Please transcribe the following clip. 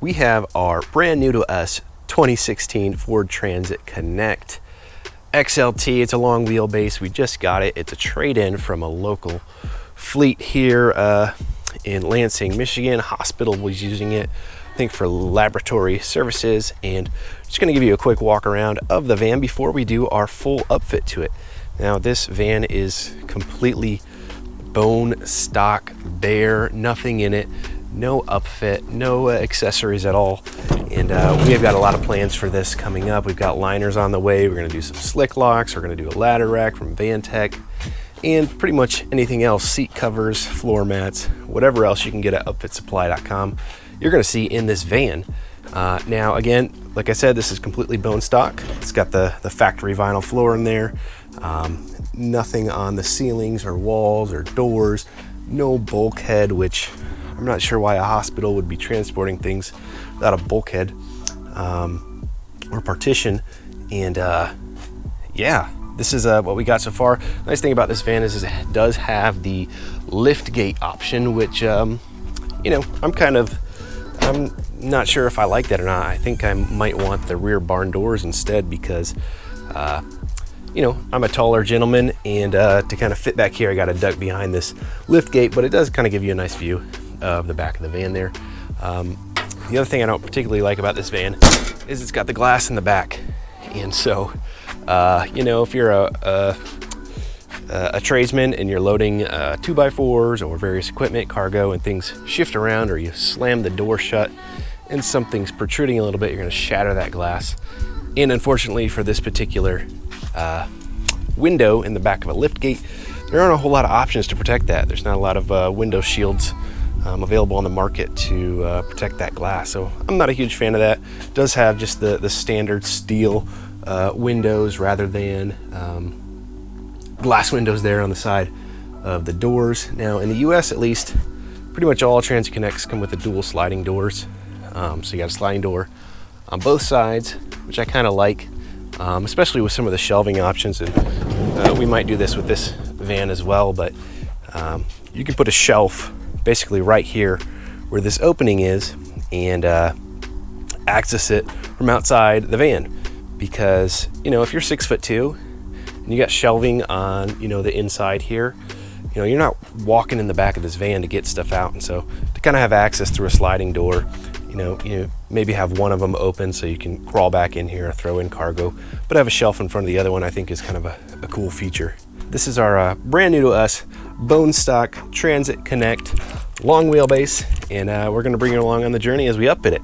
we have our brand new to us 2016 Ford Transit Connect XLT. It's a long wheelbase. We just got it. It's a trade-in from a local fleet here in Lansing, Michigan. Hospital was using it, I think, for laboratory services. And just going to give you a quick walk around of the van before we do our full upfit to it. Now, this van is completely bone stock, bare, nothing in it, no upfit, no accessories at all. And we have got a lot of plans for this coming up. We've got liners on the way. We're going to do some slick locks. We're going to do a ladder rack from Van Tech, and pretty much anything else, seat covers, floor mats, whatever else you can get at upfitsupply.com, you're going to see in this van. Now, again, like I said, this is completely bone stock. It's got the factory vinyl floor in there. Nothing on the ceilings or walls or doors. No bulkhead, which I'm not sure why a hospital would be transporting things without a bulkhead or partition. And yeah, this is what we got so far. Nice thing about this van is it does have the Liftgate option, which you know, I'm not sure if I like that or not. I think I might want the rear barn doors instead, because you know, I'm a taller gentleman, and to kind of fit back here, I got to duck behind this Liftgate, but it does kind of give you a nice view of the back of the van there. The other thing I don't particularly like about this van is it's got the glass in the back. And so, you know, if you're a tradesman and you're loading 2x4s or various equipment, cargo, and things shift around, or you slam the door shut and something's protruding a little bit, you're going to shatter that glass. And unfortunately for this particular window in the back of a liftgate, there aren't a whole lot of options to protect that. There's not a lot of window shields available on the market to protect that glass. So I'm not a huge fan of that. It does have just the standard steel windows rather than glass windows there on the side of the doors. Now, in the US at least, pretty much all Transit Connects come with the dual sliding doors. So you got a sliding door on both sides, which I kind of like, especially with some of the shelving options. And we might do this with this van as well, but you can put a shelf basically right here where this opening is, and access it from outside the van. Because, you know, if you're 6'2" and you got shelving on, you know, the inside here, you know, you're not walking in the back of this van to get stuff out. And so to kind of have access through a sliding door, you maybe have one of them open so you can crawl back in here or throw in cargo, but have a shelf in front of the other one, I think is kind of a cool feature. This is our brand new to us bone stock Transit Connect long wheelbase, and we're going to bring you along on the journey as we upfit it.